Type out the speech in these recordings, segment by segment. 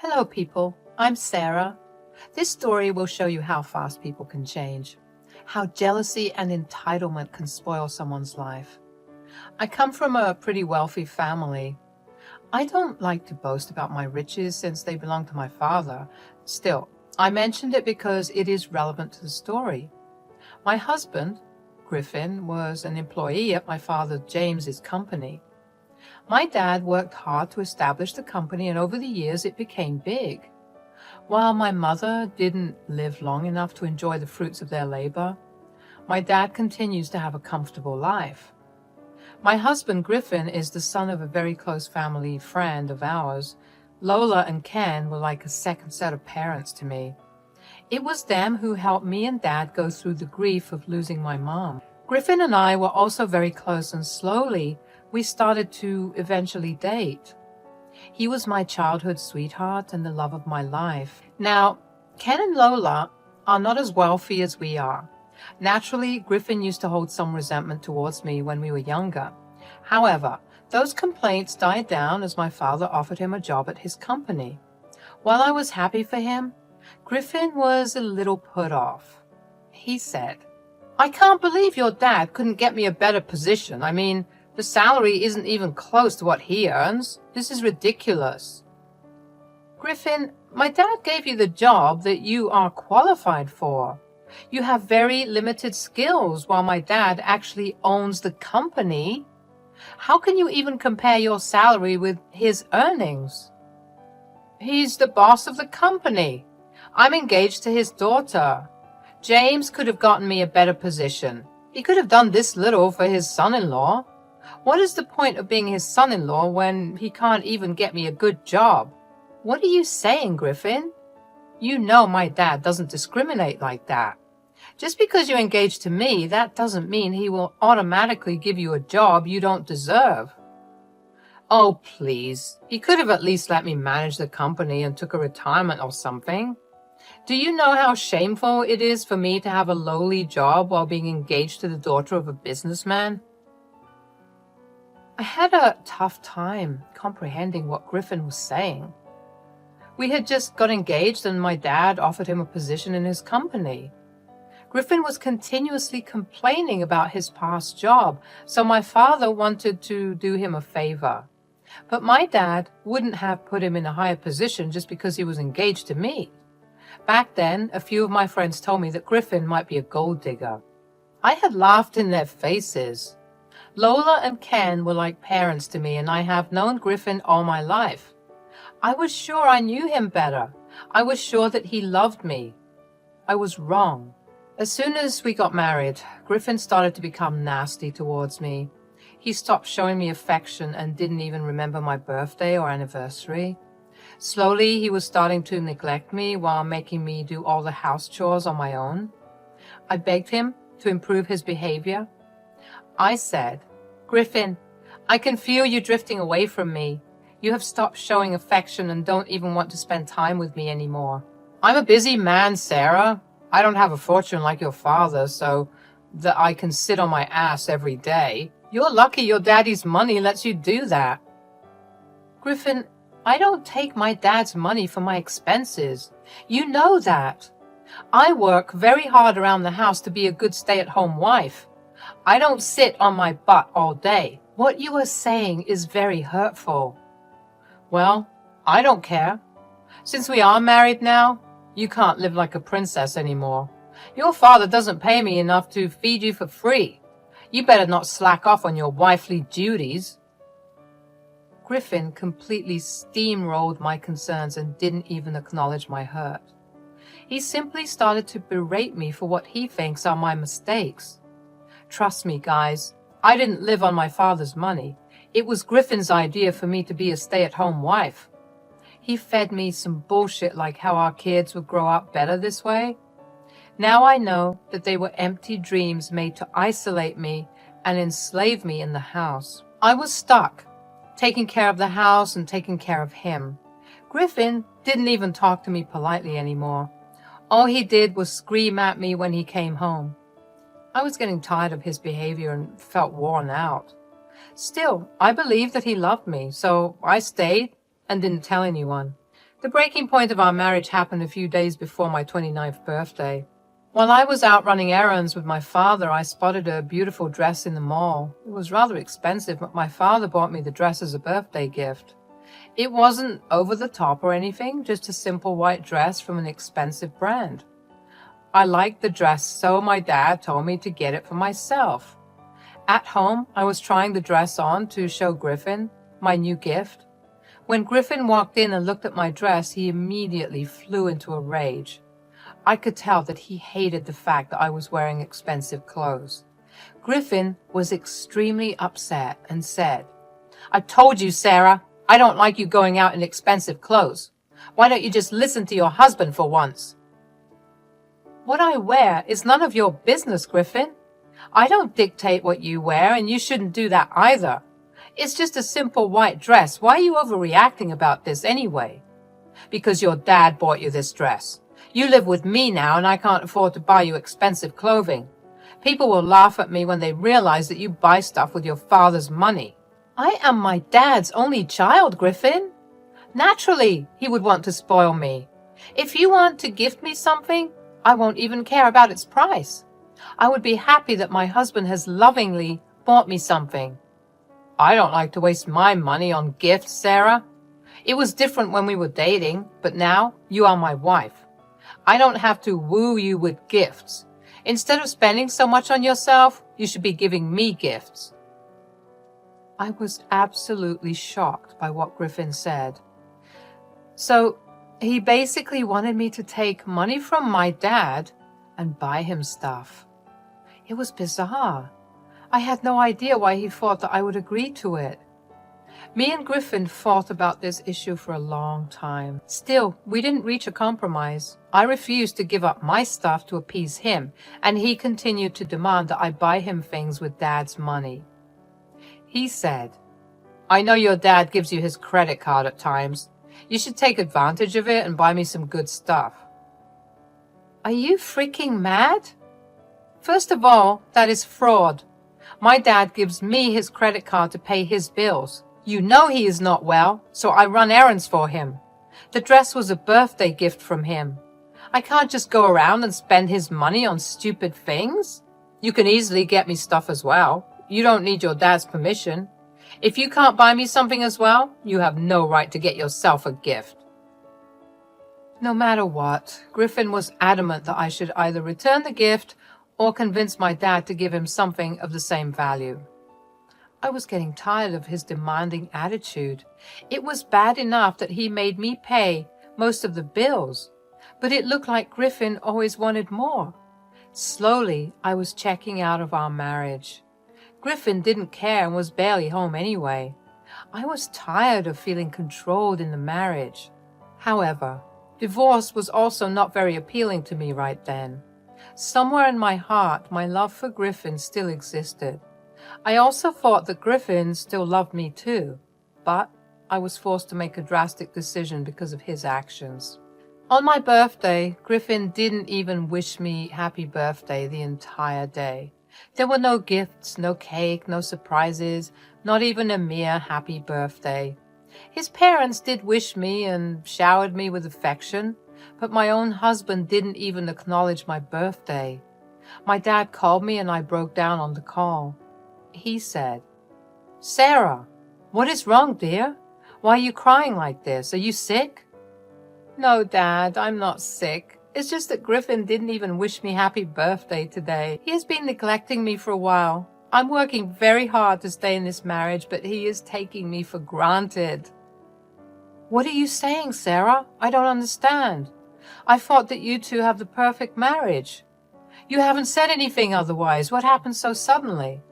Hello, people. I'm Sarah. This story will show you how fast people can change, how jealousy and entitlement can spoil someone's life. I come from a pretty wealthy family. I don't like to boast about my riches since they belong to my father. Still, I mentioned it because it is relevant to the story. My husband, Griffin, was an employee at my father James's company. My dad worked hard to establish the company, and over the years it became big. While my mother didn't live long enough to enjoy the fruits of their labor, my dad continues to have a comfortable life. My husband, Griffin, is the son of a very close family friend of ours. Lola and Ken were like a second set of parents to me. It was them who helped me and Dad go through the grief of losing my mom. Griffin and I were also very close, and slowly we started to eventually date. He was my childhood sweetheart and the love of my life. Now, Ken and Lola are not as wealthy as we are. Naturally, Griffin used to hold some resentment towards me when we were younger. However, those complaints died down as my father offered him a job at his company. While I was happy for him, Griffin was a little put off. He said, "I can't believe your dad couldn't get me a better position. I mean, the salary isn't even close to what he earns. This is ridiculous." Griffin, my dad gave you the job that you are qualified for. You have very limited skills while my dad actually owns the company. How can you even compare your salary with his earnings? He's the boss of the company. I'm engaged to his daughter. James could have gotten me a better position. He could have done this little for his son-in-law. What is the point of being his son-in-law when he can't even get me a good job? What are you saying, Griffin? You know my dad doesn't discriminate like that. Just because you're engaged to me, that doesn't mean he will automatically give you a job you don't deserve. Oh, please. He could have at least let me manage the company and took a retirement or something. Do you know how shameful it is for me to have a lowly job while being engaged to the daughter of a businessman? I had a tough time comprehending what Griffin was saying. We had just got engaged and my dad offered him a position in his company. Griffin was continuously complaining about his past job, so my father wanted to do him a favor. But my dad wouldn't have put him in a higher position just because he was engaged to me. Back then, a few of my friends told me that Griffin might be a gold digger. I had laughed in their faces. Lola and Ken were like parents to me, and I have known Griffin all my life. I was sure I knew him better. I was sure that he loved me. I was wrong. As soon as we got married, Griffin started to become nasty towards me. He stopped showing me affection and didn't even remember my birthday or anniversary. Slowly, he was starting to neglect me while making me do all the house chores on my own. I begged him to improve his behavior. I said, "Griffin, I can feel you drifting away from me. You have stopped showing affection and don't even want to spend time with me anymore. I'm a busy man, Sarah. I don't have a fortune like your father, so that I can sit on my ass every day. You're lucky your daddy's money lets you do that." Griffin, I don't take my dad's money for my expenses. You know that. I work very hard around the house to be a good stay-at-home wife. I don't sit on my butt all day. What you are saying is very hurtful. Well, I don't care. Since we are married now, you can't live like a princess anymore. Your father doesn't pay me enough to feed you for free. You better not slack off on your wifely duties. Griffin completely steamrolled my concerns and didn't even acknowledge my hurt. He simply started to berate me for what he thinks are my mistakes. Trust me, guys, I didn't live on my father's money. It was Griffin's idea for me to be a stay-at-home wife. He fed me some bullshit like how our kids would grow up better this way. Now I know that they were empty dreams made to isolate me and enslave me in the house. I was stuck, taking care of the house and taking care of him. Griffin didn't even talk to me politely anymore. All he did was scream at me when he came home. I was getting tired of his behavior and felt worn out. Still, I believed that he loved me, so I stayed and didn't tell anyone. The breaking point of our marriage happened a few days before my 29th birthday. While I was out running errands with my father, I spotted a beautiful dress in the mall. It was rather expensive, but my father bought me the dress as a birthday gift. It wasn't over the top or anything, just a simple white dress from an expensive brand. I liked the dress, so my dad told me to get it for myself. At home, I was trying the dress on to show Griffin my new gift. When Griffin walked in and looked at my dress, he immediately flew into a rage. I could tell that he hated the fact that I was wearing expensive clothes. Griffin was extremely upset and said, "I told you, Sarah, I don't like you going out in expensive clothes. Why don't you just listen to your husband for once?" "What I wear is none of your business, Griffin. I don't dictate what you wear, and you shouldn't do that either. It's just a simple white dress. Why are you overreacting about this anyway?" "Because your dad bought you this dress. You live with me now, and I can't afford to buy you expensive clothing. People will laugh at me when they realize that you buy stuff with your father's money." "I am my dad's only child, Griffin. Naturally, he would want to spoil me. If you want to gift me something, I won't even care about its price. I would be happy that my husband has lovingly bought me something." "I don't like to waste my money on gifts, Sarah. It was different when we were dating, but now you are my wife. I don't have to woo you with gifts. Instead of spending so much on yourself, you should be giving me gifts." I was absolutely shocked by what Griffin said. So he basically wanted me to take money from my dad and buy him stuff. It was bizarre. I had no idea why he thought that I would agree to it. Me and Griffin fought about this issue for a long time. Still, we didn't reach a compromise. I refused to give up my stuff to appease him, and he continued to demand that I buy him things with Dad's money. He said, "I know your dad gives you his credit card at times. You should take advantage of it and buy me some good stuff." Are you freaking mad? First of all, that is fraud. My dad gives me his credit card to pay his bills. You know he is not well, so I run errands for him. The dress was a birthday gift from him. I can't just go around and spend his money on stupid things. You can easily get me stuff as well. You don't need your dad's permission. If you can't buy me something as well, you have no right to get yourself a gift. No matter what, Griffin was adamant that I should either return the gift or convince my dad to give him something of the same value. I was getting tired of his demanding attitude. It was bad enough that he made me pay most of the bills, but it looked like Griffin always wanted more. Slowly, I was checking out of our marriage. Griffin didn't care and was barely home anyway. I was tired of feeling controlled in the marriage. However, divorce was also not very appealing to me right then. Somewhere in my heart, my love for Griffin still existed. I also thought that Griffin still loved me too, but I was forced to make a drastic decision because of his actions. On my birthday, Griffin didn't even wish me happy birthday the entire day. There were no gifts, no cake, no surprises, not even a mere happy birthday. His parents did wish me and showered me with affection, but my own husband didn't even acknowledge my birthday. My dad called me and I broke down on the call. He said, "Sarah, what is wrong, dear? Why are you crying like this? Are you sick?" "No, Dad, I'm not sick. It's just that Griffin didn't even wish me happy birthday today. He has been neglecting me for a while. I'm working very hard to stay in this marriage, but he is taking me for granted." "What are you saying, Sarah? I don't understand. I thought that you two have the perfect marriage. You haven't said anything otherwise. What happened so suddenly?"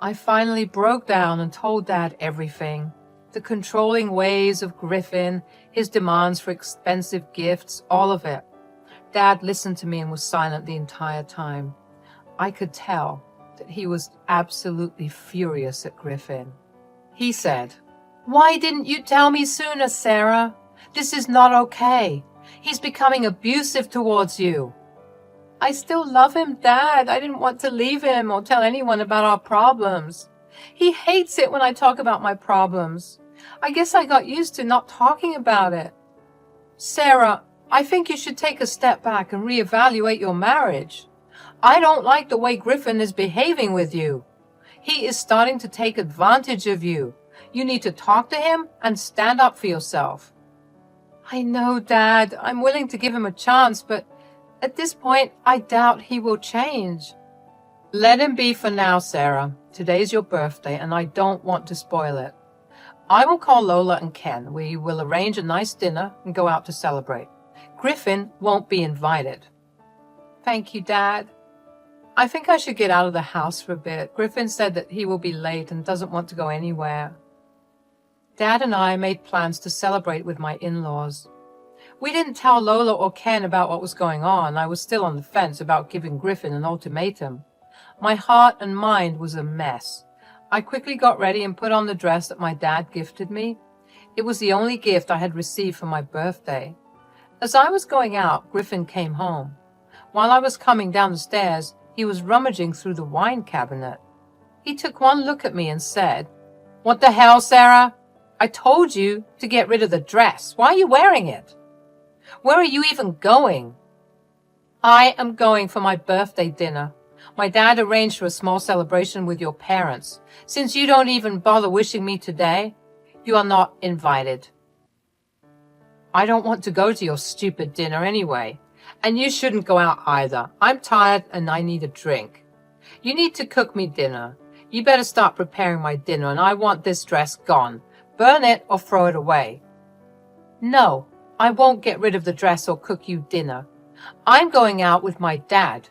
I finally broke down and told Dad everything. The controlling ways of Griffin, his demands for expensive gifts, all of it. Dad listened to me and was silent the entire time. I could tell that he was absolutely furious at Griffin. He said, "Why didn't you tell me sooner, Sarah? This is not okay. He's becoming abusive towards you." "I still love him, Dad. I didn't want to leave him or tell anyone about our problems. He hates it when I talk about my problems. I guess I got used to not talking about it. Sarah, I think you should take a step back and reevaluate your marriage. I don't like the way Griffin is behaving with you. He is starting to take advantage of you. You need to talk to him and stand up for yourself. I know, Dad. I'm willing to give him a chance, but at this point, I doubt he will change. Let him be for now, Sarah. Today's your birthday, and I don't want to spoil it. I will call Lola and Ken. We will arrange a nice dinner and go out to celebrate. Griffin won't be invited. Thank you, Dad. I think I should get out of the house for a bit. Griffin said that he will be late and doesn't want to go anywhere. Dad and I made plans to celebrate with my in-laws. We didn't tell Lola or Ken about what was going on. I was still on the fence about giving Griffin an ultimatum. My heart and mind was a mess. I quickly got ready and put on the dress that my dad gifted me. It was the only gift I had received for my birthday. As I was going out, Griffin came home. While I was coming down the stairs, he was rummaging through the wine cabinet. He took one look at me and said, "What the hell, Sarah? I told you to get rid of the dress. Why are you wearing it? Where are you even going?" "I am going for my birthday dinner. My dad arranged for a small celebration with your parents. Since you don't even bother wishing me today, you are not invited." "I don't want to go to your stupid dinner anyway. And you shouldn't go out either. I'm tired and I need a drink. You need to cook me dinner. You better start preparing my dinner, and I want this dress gone. Burn it or throw it away." "No, I won't get rid of the dress or cook you dinner. I'm going out with my dad.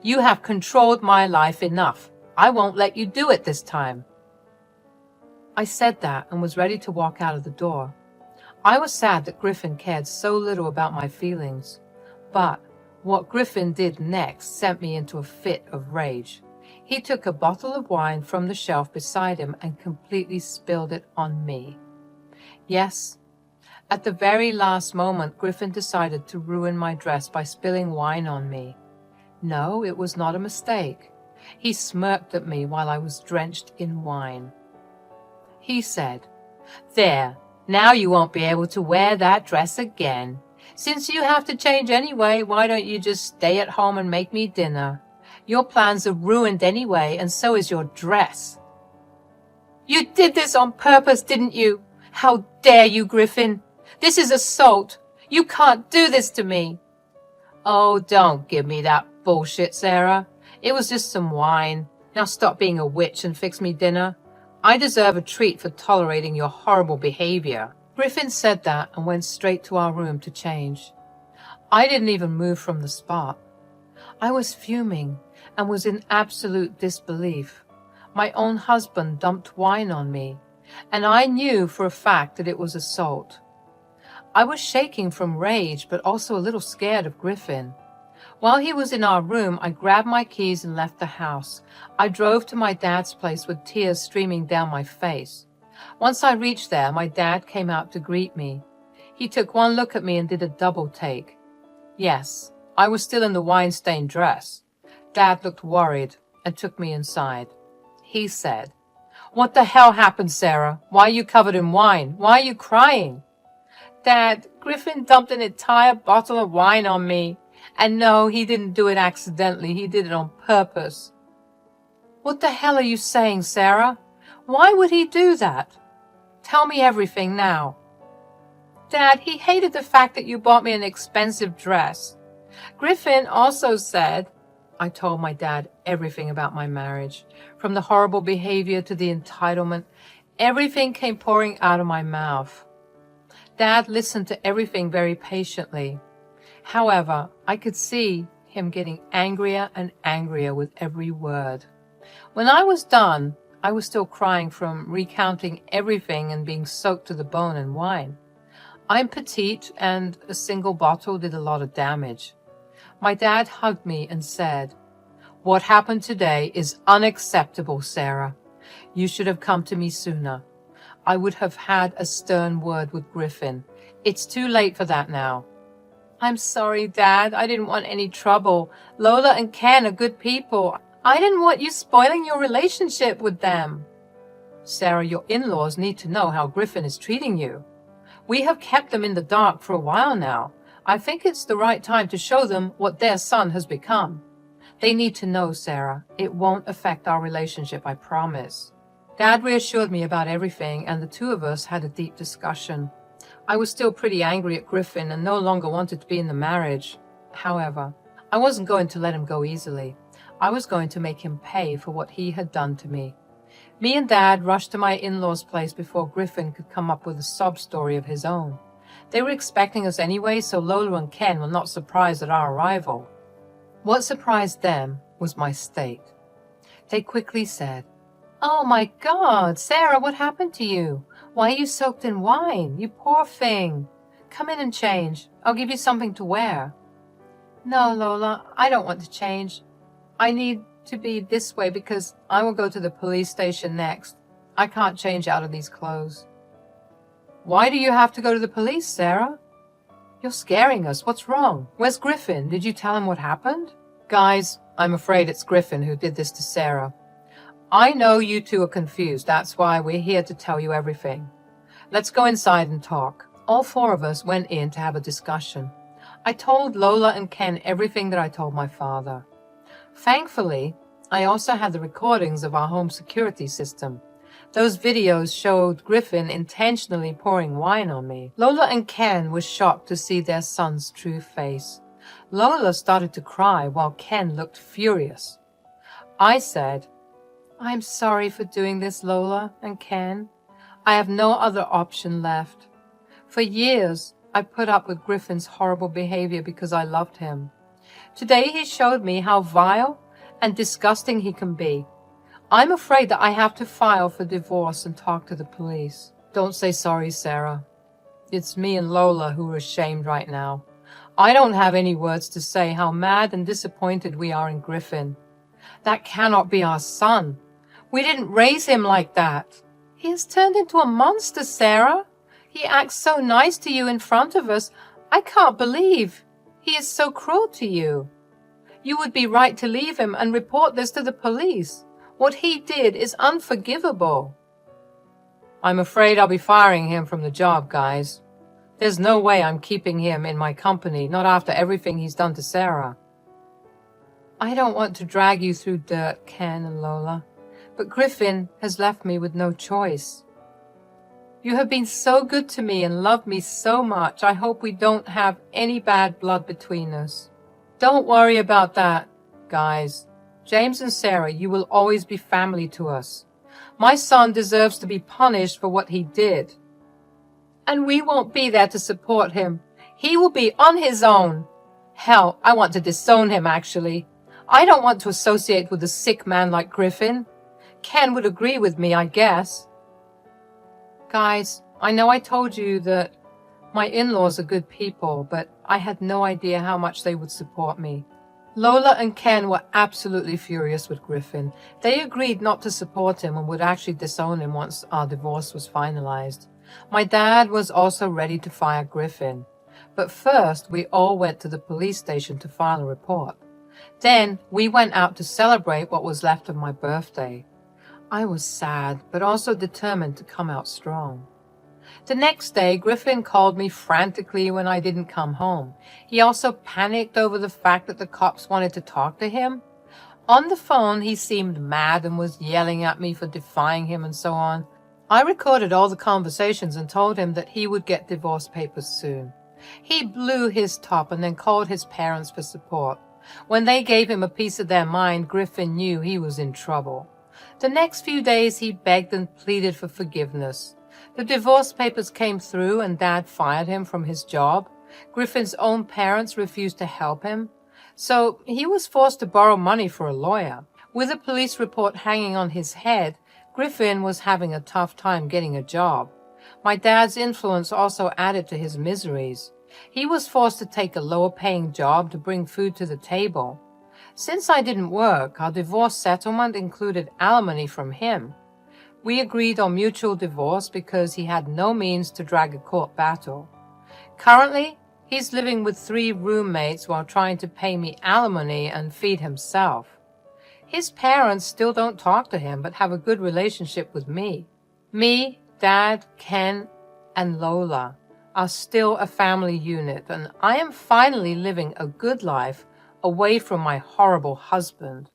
You have controlled my life enough. I won't let you do it this time." I said that and was ready to walk out of the door. I was sad that Griffin cared so little about my feelings. But what Griffin did next sent me into a fit of rage. He took a bottle of wine from the shelf beside him and completely spilled it on me. Yes, at the very last moment, Griffin decided to ruin my dress by spilling wine on me. No, it was not a mistake. He smirked at me while I was drenched in wine. He said, "There, now you won't be able to wear that dress again. Since you have to change anyway, why don't you just stay at home and make me dinner? Your plans are ruined anyway, and so is your dress." "You did this on purpose, didn't you? How dare you, Griffin? This is assault. You can't do this to me." "Oh, don't give me that bullshit, Sarah. It was just some wine. Now stop being a witch and fix me dinner. I deserve a treat for tolerating your horrible behavior." Griffin said that and went straight to our room to change. I didn't even move from the spot. I was fuming and was in absolute disbelief. My own husband dumped wine on me, and I knew for a fact that it was assault. I was shaking from rage, but also a little scared of Griffin. While he was in our room, I grabbed my keys and left the house. I drove to my dad's place with tears streaming down my face. Once I reached there, my dad came out to greet me. He took one look at me and did a double take. Yes, I was still in the wine-stained dress. Dad looked worried and took me inside. He said, "What the hell happened, Sarah? Why are you covered in wine? Why are you crying?" "Dad, Griffin dumped an entire bottle of wine on me. And no, he didn't do it accidentally. He did it on purpose." "What the hell are you saying, Sarah? Why would he do that? Tell me everything now." "Dad, he hated the fact that you bought me an expensive dress. Griffin also said—" I told my dad everything about my marriage, from the horrible behavior to the entitlement. Everything came pouring out of my mouth. Dad listened to everything very patiently. However, I could see him getting angrier and angrier with every word. When I was done, I was still crying from recounting everything and being soaked to the bone in wine. I'm petite, and a single bottle did a lot of damage. My dad hugged me and said, "What happened today is unacceptable, Sarah. You should have come to me sooner. I would have had a stern word with Griffin. It's too late for that now." "I'm sorry, Dad. I didn't want any trouble. Lola and Ken are good people. I didn't want you spoiling your relationship with them." "Sarah, your in-laws need to know how Griffin is treating you. We have kept them in the dark for a while now. I think it's the right time to show them what their son has become. They need to know, Sarah. It won't affect our relationship, I promise. Dad reassured me about everything, and the two of us had a deep discussion. I was still pretty angry at Griffin and no longer wanted to be in the marriage. However, I wasn't going to let him go easily. I was going to make him pay for what he had done to me. Me and Dad rushed to my in-laws' place before Griffin could come up with a sob story of his own. They were expecting us anyway, so Lola and Ken were not surprised at our arrival. What surprised them was my state. They quickly said, "Oh my God, Sarah, what happened to you? Why are you soaked in wine? You poor thing. Come in and change. I'll give you something to wear." "No, Lola, I don't want to change. I need to be this way because I will go to the police station next. I can't change out of these clothes." "Why do you have to go to the police, Sarah?" "You're scaring us. What's wrong? Where's Griffin? Did you tell him what happened?" "Guys, I'm afraid it's Griffin who did this to Sarah. I know you two are confused. That's why we're here to tell you everything. Let's go inside and talk." All four of us went in to have a discussion. I told Lola and Ken everything that I told my father. Thankfully, I also had the recordings of our home security system. Those videos showed Griffin intentionally pouring wine on me. Lola and Ken were shocked to see their son's true face. Lola started to cry while Ken looked furious. I said, "I'm sorry for doing this, Lola and Ken. I have no other option left. For years, I put up with Griffin's horrible behavior because I loved him. Today he showed me how vile and disgusting he can be. I'm afraid that I have to file for divorce and talk to the police." "Don't say sorry, Sarah. It's me and Lola who are ashamed right now. I don't have any words to say how mad and disappointed we are in Griffin. That cannot be our son. We didn't raise him like that. He has turned into a monster, Sarah. He acts so nice to you in front of us. I can't believe he is so cruel to you. You would be right to leave him and report this to the police. What he did is unforgivable." "I'm afraid I'll be firing him from the job, guys. There's no way I'm keeping him in my company, not after everything he's done to Sarah." "I don't want to drag you through dirt, Ken and Lola, but Griffin has left me with no choice. You have been so good to me and loved me so much. I hope we don't have any bad blood between us." "Don't worry about that, guys. James and Sarah, you will always be family to us. My son deserves to be punished for what he did. And we won't be there to support him. He will be on his own. Hell, I want to disown him, actually. I don't want to associate with a sick man like Griffin. Ken would agree with me, I guess." "Guys, I know I told you that my in-laws are good people, but I had no idea how much they would support me." Lola and Ken were absolutely furious with Griffin. They agreed not to support him and would actually disown him once our divorce was finalized. My dad was also ready to fire Griffin. But first, we all went to the police station to file a report. Then, we went out to celebrate what was left of my birthday. I was sad, but also determined to come out strong. The next day, Griffin called me frantically when I didn't come home. He also panicked over the fact that the cops wanted to talk to him. On the phone, he seemed mad and was yelling at me for defying him and so on. I recorded all the conversations and told him that he would get divorce papers soon. He blew his top and then called his parents for support. When they gave him a piece of their mind, Griffin knew he was in trouble. The next few days, he begged and pleaded for forgiveness. The divorce papers came through and Dad fired him from his job. Griffin's own parents refused to help him. So he was forced to borrow money for a lawyer. With a police report hanging on his head, Griffin was having a tough time getting a job. My dad's influence also added to his miseries. He was forced to take a lower-paying job to bring food to the table. Since I didn't work, our divorce settlement included alimony from him. We agreed on mutual divorce because he had no means to drag a court battle. Currently, he's living with 3 roommates while trying to pay me alimony and feed himself. His parents still don't talk to him but have a good relationship with me. Me, Dad, Ken, and Lola are still a family unit, and I am finally living a good life away from my horrible husband.